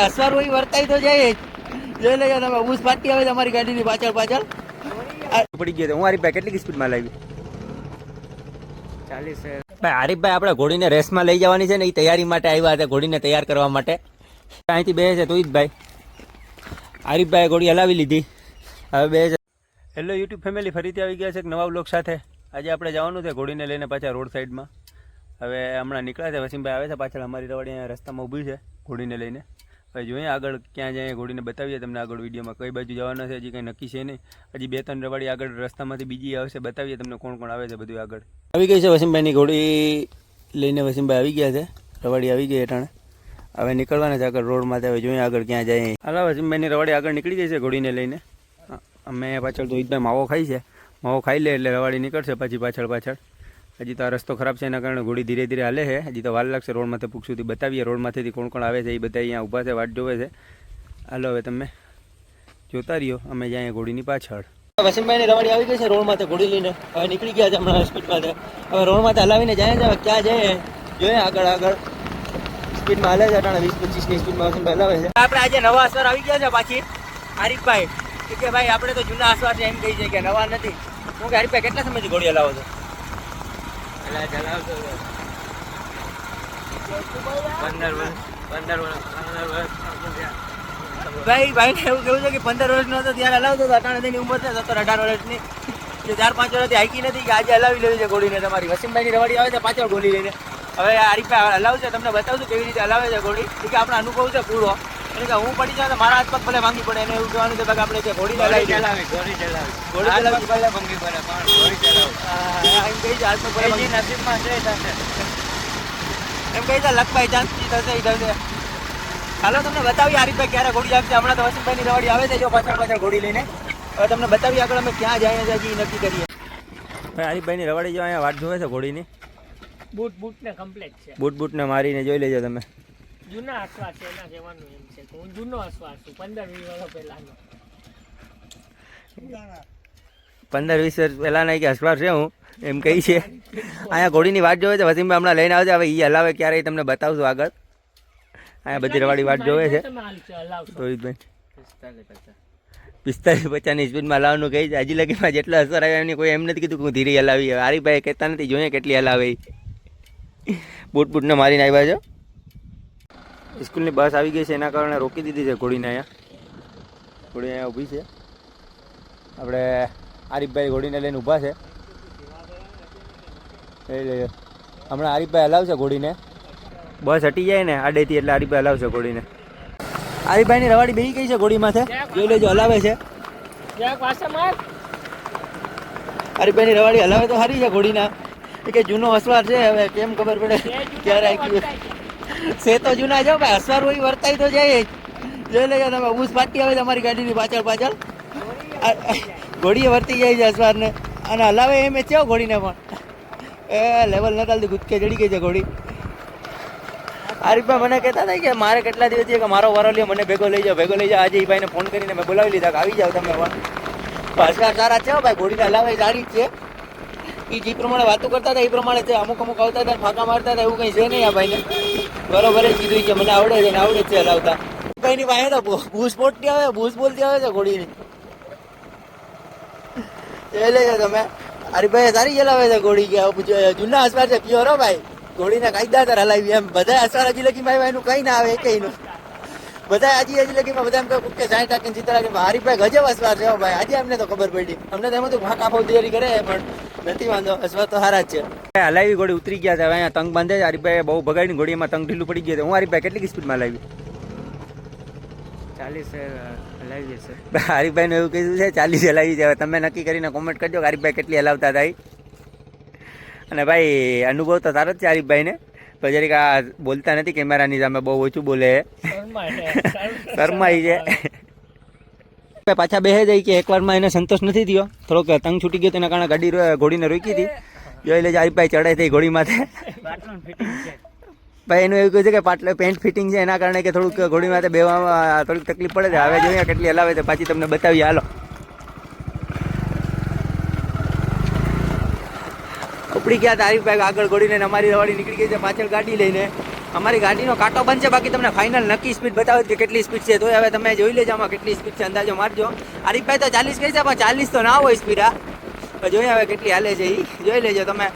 અસવાર હોય વર્તાઈ તો જાય જ. જોઈ લેજો તમે ઊસ ફાટી આવે તમારી ગાડીની પાછળ પાછળ પડી ગયો. હું હરીફભાઈ કેટલી સ્પીડમાં લાવી? 40. ભાઈ હરીફભાઈ આપણે ઘોડીને રેસમાં લઈ જવાની છે ને, એ તૈયારી માટે આવ્યા હતા, ઘોડીને તૈયાર કરવા માટે. અહીંથી બે છે તો જ ભાઈ હરીફભાઈ ઘોડી હલાવી લીધી, હવે બે છે. હેલો યુટ્યુબ ફેમિલી, ફરીથી આવી ગયા છે એક નવા બ્લોગ સાથે. આજે આપણે જવાનું છે ઘોડીને લઈને પાછા રોડ સાઈડમાં. હવે હમણાં નીકળ્યા છે, વસીમભાઈ આવે છે પાછળ, અમારી રવાડી અહીંયા રસ્તામાં ઊભી છે ઘોડીને લઈને. હવે જોઈએ આગળ ક્યાં જાય, ઘોડીને બતાવીએ તમને આગળ વિડીયોમાં કઈ બાજુ જવાના છે. હજી કંઈ નક્કી છે નહીં, હજી 2-3 રવાડી આગળ રસ્તામાંથી બીજી આવશે, બતાવીએ તમને કોણ કોણ આવે છે બધું આગળ. આવી ગઈ છે વસીમભાઈની ઘોડી લઈને, વસીમભાઈ આવી ગયા છે, રવાડી આવી ગઈ હેઠાણે. હવે નીકળવાના છે આગળ રોડમાં. હવે જોઈએ આગળ ક્યાં જાય. હાલો વસીમભાઈની રવાડી આગળ નીકળી ગઈ છે ઘોડીને લઈને. અમે પાછળ તો ઈદભાઈ માવો ખાઈ છે, માવો ખાઈ લે એટલે રવાડી નીકળશે પછી પાછળ. હજી તો આ રસ્તો ખરાબ છે, એના કારણે ઘોડી ધીરે ધીરે હાલે છે. હજી તો વાર લાગશે રોડમાંથી પૂછ સુધી. બતાવીએ રોડમાંથી કોણ કોણ આવે છે, એ બધા અહીંયા ઊભા છે, વાટ જોવે છે. હાલો હવે તમે જોતા રહ્યો, અમે જાય ઘોડીની પાછળ. વસીમભાઈની રવાડી આવી ગઈ છે રોડમાંથી ઘોડી લઈને. હવે નીકળી ગયા છે હમણાં સ્પીડમાં. હવે રોડમાંથી હલાવીને જાય છે. હવે ક્યાં જાય જોઈએ આગળ સ્પીડમાં હાલે છે. 20-25ની સ્પીડમાં વસીમભાઈ હલાવે છે. આપણે આજે નવા અસવાર આવી ગયા છે પાછી. હરીફભાઈ કે ભાઈ આપણે તો જૂના અસવાર છે એમ કહી છે કે નવા નથી. હું કે હરીફભાઈ કેટલા સમયથી ઘોડી હલાવો છો? ભાઈ ને એવું કેવું છે કે 15 વર્ષનો હતો ત્યારે હલાવતો હતો, અટાણે તેની ઉંમર છે 17-18 વર્ષની. 4-5 વર્ષથી હાઈકી નથી કે આજે હલાવી લેવી છે ઘોડીને તમારી. વસીમભાઈની રવાડી આવે છે પાછળ ઘોડી લઈને. હવે હરીફભાઈ હલાવશે, તમને બતાવશું કેવી રીતે હલાવે છે ઘોડી. કે આપણો અનુભવ છે પૂરો. એટલે કે હું પડી જાઉં તો મારા હાથ પગ ભલે ભાંગી પડે, એને એવું કહેવાનું છે કે આપણે જે ઘોડી ચલાવી ઘોડી ચલાવી ભલે ભાંગી પડે પણ ઘોડી ચલાવી એમ કહી જાય હાથ પગ ભલે નસીબમાં છે થશે, એમ કહી જાય લખભાઈ ચાન્સ થશે એ થશે. હાલો તમને બતાવીએ હરીફભાઈ ક્યારે ઘોડી આપશે. હમણાં તો વસીમભાઈની રવાડી આવે છે જો પાછળ ઘોડી લઈને. હવે તમને બતાવીએ આગળ અમે ક્યાં જઈએ છીએ હજી નક્કી કરીએ. ભાઈ હરીફભાઈની રવાડી જો અહીંયા વાટ જોવે છે ઘોડીની. બૂટ ને કમ્પ્લીટ છે. બૂટ ને મારીને જોઈ લેજો તમે. જૂના અસવાર છે એના કહેવાનું એમ છે કે હું જૂનો અસવાર છું, 15-20 વર્ષ પહેલાનો. 15-20 વર્ષ પહેલાના કે અસવાર છે હું એમ કહી છે. અહીંયા ઘોડીની વાટ જોવે છે વસીમભાઈ, હમણાં લઈને આવશે. હવે એ હલાવે ક્યારે તમને બતાવશું આગળ. અહીંયા બધી રવાડી વાટ જોવે છે રોહિતભાઈ. 45-50ની સ્પીડમાં હલાવવાનું કહી છે. હજી લગીમાં જેટલા અસર આવ્યા એમની કોઈ એમ નથી કીધું કે હું ધીરે હલાવી. હરીફભાઈ કહેતા નથી, જોઈએ કેટલી હલાવે. બૂટને મારીને આવ્યા છે. સ્કૂલની બસ આવી ગઈ છે એના કારણે રોકી દીધી છે ઘોડીને. ઘોડી અહીંયા ઊભી છે. આપણે હરીફભાઈ ઘોડીને લઈને ઊભા છે. હમણાં હરીફભાઈ હલાવશે ઘોડીને. બસ હટી જાય ને આડેથી એટલે હરીફભાઈ હલાવશે ઘોડીને. હરીફભાઈની રવાડી બેસી ગઈ છે ઘોડીમાંથી, જોઈ લેજો હલાવે છે. હરીફભાઈની રવાડી હલાવે તો સારી છે ઘોડીના. કે જૂનો અસવાર છે, હવે કેમ ખબર પડે ક્યારે આવી છે તો જૂના છે ભાઈ. અસવાર હોય વર્તાઈ તો જાય જ. જોઈ લેજો તમે ઊસ ફાટી આવે તમારી ગાડીની પાછળ ઘોડીએ વર્તી જાય છે અસવારને. અને હલાવે એમ છે ઘોડીને પણ એ લેવલ ન ચાલતી, ગુટકે ચડી ગઈ છે ઘોડી. હરીફભાઈ મને કહેતા હતા કે મારે કેટલા દિવસ કે મારો વારો લ્યો, મને ભેગો લઈ જાઓ. આજે એ ભાઈને ફોન કરીને મેં બોલાવી લીધા કે આવી જાઓ તમે પણ. અસવાર સારા છે ભાઈ, ઘોડીને હલાવે સારી જ છે. એ જે પ્રમાણે વાતો કરતા હતા એ પ્રમાણે છે. અમુક આવતા હતા ફાંકા મારતા હતા, એવું કંઈ છે નહીં. આ ભાઈને બરોબર જ કીધું છે, મને આવડે છે ને આવડે જ છે હલાવતા. ભાઈની પાસે તો ભૂસ પોટતી આવે, ભૂસ બોલતી આવે છે ઘોડીની. એ લેજો તમે. હરીફભાઈ સારી હલાવે છે ઘોડી. કે જૂના અસવાર છે પ્યોર હો ભાઈ. ઘોડીને કાયદાસર હલાવી એમ. બધા અસવાર હજી લગીમાં એનું કંઈ ના આવે એકઈનું. બધા હજી લગીમાં બધા એમ કહે કે 60 ટકા 70 ટકા. હરીફભાઈ ગજબ અસવાર છે ભાઈ. આજે અમને તો ખબર પડી. અમને તો એમ હતું ફાંકા ફાવ તૈયારી કરે પણ નથી વાંધો, અસવાર તો સારા જ છે. હલાવી ઘોડી ઉતરી ગયા છે. હવે અહીંયા તંગ બાંધે છે. હરીફભાઈ બહુ બગાડીને ઘોડીમાં તંગ ઢીલું પડી ગયું છે. હું હરીફભાઈ કેટલી સ્પીડમાં લાવી? 40 હલાવી છે. હરીફભાઈનું એવું કીધું છે 40 હલાવી છે. હવે તમે નક્કી કરીને કોમેન્ટ કરજો કે હરીફભાઈ કેટલી હલાવતા હતા. અને ભાઈ અનુભવ તો સારો જ છે હરીફભાઈને. તો જરીક આ બોલતા નથી કેમેરાની સામે, બહુ ઓછું બોલે, શરમાઈ છે. પાછા બેસે જાય કે એકવારમાં એને સંતોષ નથી થયો, થોડોક તંગ છૂટી ગયો તેના કારણે ગાડી ઘોડીને રોકી હતી. જોઈ લેજો હરીફભાઈ ચડાઈ થઈ ઘોડીમાંથી. ભાઈ એનું એવું કહ્યું છે કે પાટલે પેન્ટ ફિટિંગ છે એના કારણે કે થોડુંક ઘોડીમાંથી બેવામાં થોડીક તકલીફ પડે છે. હવે જોઈએ કેટલી હલાવે છે, પાછી તમને બતાવીએ. હાલો ઉપડી ગયા હતા હરીફભાઈ આગળ ઘોડીને. અમારી રવાડી નીકળી ગઈ છે પાછળ ગાડી લઈને. અમારી ગાડીનો કાંટો બનશે, બાકી તમને ફાઇનલ નક્કી સ્પીડ બતાવું કે કેટલી સ્પીડ છે. તો હવે તમે જોઈ લેજો આમાં કેટલી સ્પીડ છે, અંદાજો મારજો. આરીફભાઈ તો 40 કહે છે, પણ 40 તો ના હોય સ્પીડ. તો જોઈએ હવે કેટલી હાલે છે એ જોઈ લેજો તમે.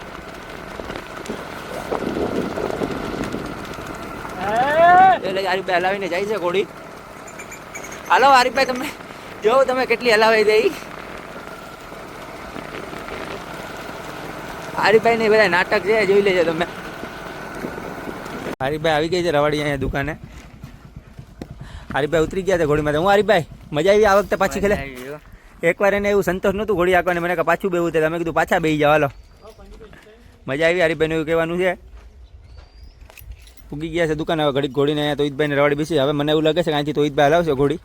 એટલે આરીફભાઈ હલાવીને જાય છે ઘોડી. હાલો આરીફભાઈ, તમે જોવો તમે કેટલી હલાવે છે એ. આરીફભાઈ ને બધા નાટક છે, જોઈ લેજો તમે. આરીફભાઈ આવી ગઈ છે રવાડી અહીંયા દુકાને. આરીફભાઈ ઉતરી ગયા છે ઘોડીમાં. હું આરીફભાઈ મજા આવી આ વખતે પાછી ખેલે? એકવાર એને એવું સંતોષ નહોતું ઘોડી આંકવાને, મને કે પાછું બેવું છે. તમે કીધું પાછા બેસી જાવ. હાલો મજા આવી. આરીફભાઈને એવું કહેવાનું છે. ઉગી ગયા છે દુકાન. હવે ઘડીક ઘોડીને અહીંયા તોહિતભાઈને રવાડી બેસી. હવે મને એવું લાગે છે કે અહીંથી તોહિતભાઈ હલાવશે ઘોડી.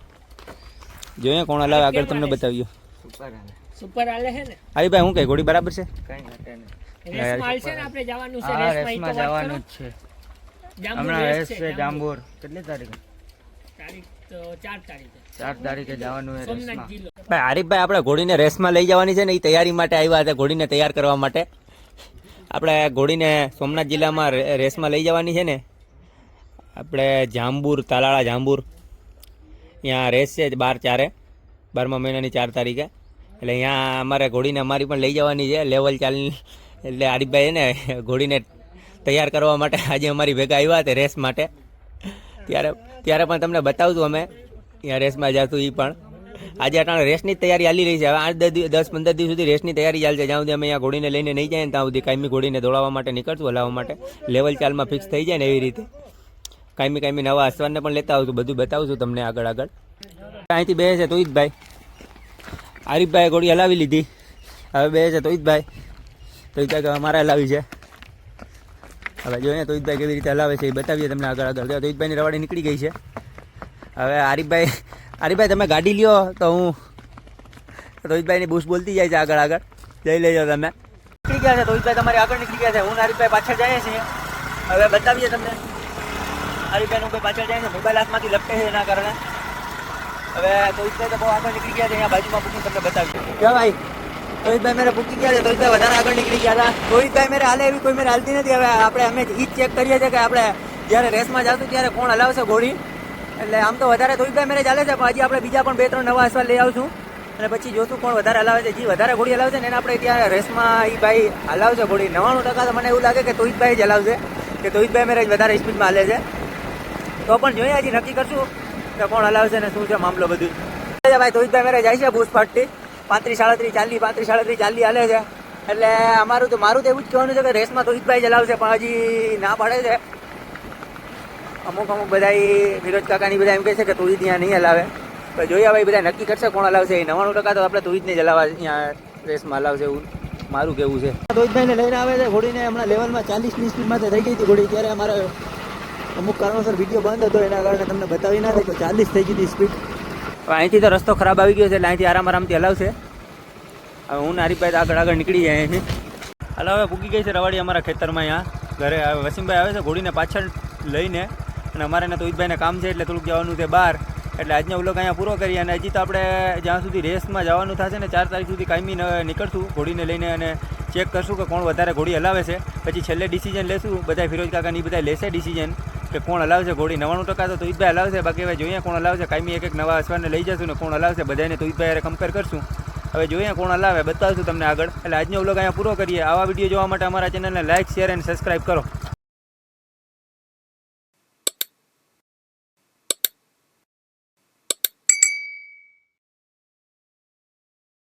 જોઈએ કોણ હલાવે આગળ તમને બતાવ્યો. સુપર હાલે છે ને આરીફભાઈ હું કહે ઘોડી બરાબર છે? રેસમાં હાલશે ને, આપણે જવાનું છે રેસમાં જવાનું જ છે. હમણાં રેસ છે જાંબુર. કેટલી તારીખે? તારીખ તો 4 તારીખે. 4 તારીખે જવાનું છે સોમનાથ રેસમાં. જિલ્લો. ભાઈ આરીફભાઈ આપણે ઘોડીને રેસમાં લઈ જવાની છે ને, એ તૈયારી માટે આવ્યા હતા. ઘોડીને તૈયાર કરવા માટે આપણે ઘોડીને સોમનાથ જિલ્લામાં રેસમાં લઈ જવાની છે ને. આપણે જાંબુર, તાલાળા જાંબુર ત્યાં રેસ છે 12/4 મહિનાની 4 તારીખે. એટલે અહીંયા અમારે ઘોડીને અમારી પણ લઈ જવાની છે લેવલ ચાલી. એટલે આરીફભાઈ ને ઘોડીને તૈયાર કરવા માટે આજે અમારી ભેગા આવ્યા હતા રેસ માટે. ત્યારે પણ તમને બતાવતું અમે ત્યાં રેસમાં જતું. એ પણ આજે અટાણે રેસની જ તૈયારી ચાલી રહી છે. હવે 8-10-15 દિવસ સુધી રેસની તૈયારી ચાલશે. જ્યાં સુધી અમે અહીંયા ઘોડીને લઈને નહીં જાય ને ત્યાં સુધી કાયમી ઘોડીને દોડાવવા માટે નીકળશું, હલાવવા માટે. લેવલ ચાલમાં ફિક્સ થઈ જાય ને એવી રીતે કાયમી નવા અસવારને પણ લેતા આવશું. બધું બતાવશું તમને આગળ. અહીંથી બે છે તોહિતભાઈ. આરીફભાઈ ઘોડી હલાવી લીધી. હવે બે છે તોહિતભાઈ અમારે હલાવી છે. હવે જોઈએ તોહિતભાઈ કેવી રીતે હલાવે છે એ બતાવીએ તમને આગળ. તોહિતભાઈની રવાડી નીકળી ગઈ છે. હવે આરીફભાઈ તમે ગાડી લ્યો તો હું તોહિતભાઈની બૂસ બોલતી જાય છે આગળ. જઈ લેજો તમે. નીકળી ગયા છે તોહિતભાઈ તમારી આગળ નીકળી ગયા છે. હું આરીફભાઈ પાછળ જાય છે. હવે બતાવીએ તમને. આરીફભાઈનું કોઈ પાછળ જાય છે, મોબાઈલ હાથમાંથી લપટે છે એના કારણે. હવે તોહિતભાઈ તો બહુ આગળ નીકળી ગયા છે. અહીંયા બાજુમાં પૂછી તમને બતાવ્યું કે ભાઈ તોહિતભાઈ મેરે પૂછી ગયા છે. તોહિતભાઈ વધારે આગળ નીકળી ગયા હતા. તોહિતભાઈ મેરે હાલે એવી કોઈ મેરે હાલતી નથી. હવે અમે એ જ ચેક કરીએ છીએ કે આપણે જ્યારે રેસમાં જશું ત્યારે કોણ હલાવશે ઘોડી. એટલે આમ તો વધારે તોહિતભાઈ મેરે ચાલે છે, પણ હજી આપણે બીજા પણ 2-3 નવા અસવાર લઈ આવશું અને પછી જોશું કોણ વધારે હલાવે છે. જે વધારે ઘોડી હલાવશે ને એને આપણે ત્યાં રેસમાં એ ભાઈ હલાવશે ઘોડી. 99% તો મને એવું લાગે કે તોહિતભાઈ જ હલાવશે, કે તોહિતભાઈ મેરે વધારે સ્પીડમાં હાલે છે. તો પણ જોઈએ હજી નક્કી કરશું કે કોણ હલાવશે ને શું છે મામલો બધું. ભાઈ તોહિતભાઈ મેરે જાય છે બૂસ ફાટતી 35-37 હાલે છે. એટલે મારું તો એવું જ કહેવાનું છે કે રેસમાં તોહિતભાઈ જ હલાવશે, પણ હજી ના પાડે છે અમુક બધા. વિરોધ કાકાની બધા એમ કહે છે કે તોહિત ત્યાં નહીં હલાવે. તો જોઈએ ભાઈ બધા નક્કી કરશે કોણ હલાવશે. 99% તો આપણે તોહિતને જ હલાવવા અહીંયા રેસમાં હલાવશે એવું મારું કેવું છે. તોહિતભાઈને લઈને આવે છે ઘોડીને. હમણાં લેવલમાં 40ની સ્પીડમાં થઈ ગઈ હતી ઘોડી. ત્યારે અમારે અમુક કારણોસર વિડીયો બંધ હતો, એના કારણે તમને બતાવી ના થઈ. તો 40 થઈ ગઈ હતી સ્પીડ. હવે અહીંથી તો રસ્તો ખરાબ આવી ગયો છે એટલે અહીંથી આરામથી હલાવશે. હવે હું આરીફભાઈ આગળ નીકળી જાય અહીંથી. હાલ હવે પૂકી ગઈ છે રવાડી અમારા ખેતરમાં. અહીંયા ઘરે હવે વસીમભાઈ આવે છે ઘોડીને પાછળ લઈને. અને અમારે ને તોહિતભાઈને કામ છે એટલે થોડુંક જવાનું છે બહાર. એટલે આજનો વ્લોગ અહીંયા પૂરો કરીએ. અને હજી તો આપણે જ્યાં સુધી રેસમાં જવાનું થશે ને 4 તારીખ સુધી કાયમી નીકળશું ઘોડીને લઈને અને ચેક કરશું કે કોણ વધારે ઘોડી હલાવે છે. પછી છેલ્લે ડિસિઝન લેશું. બધા ફિરોજ કાકાની બધા લેશે ડિસિઝન કે કોણ હલાવશે ઘોડી. 99% તો તોહિતભાઈ હલાવશે. બાકી હવે જોઈએ કોણ હલાવશે. કાયમી એક નવા અસવારને લઈ જશું ને કોણ હલાવશે બધાને તોહિતભાઈ કમ્પેર કરશું. હવે જોઈએ કોણ હલાવે બતાવશું તમને આગળ. એટલે આજનો વ્લોગ અહીંયા પૂરો કરીએ. આવા વિડીયો જોવા માટે અમારા ચેનલને લાઇક, શેર અને સબસ્ક્રાઈબ કરો.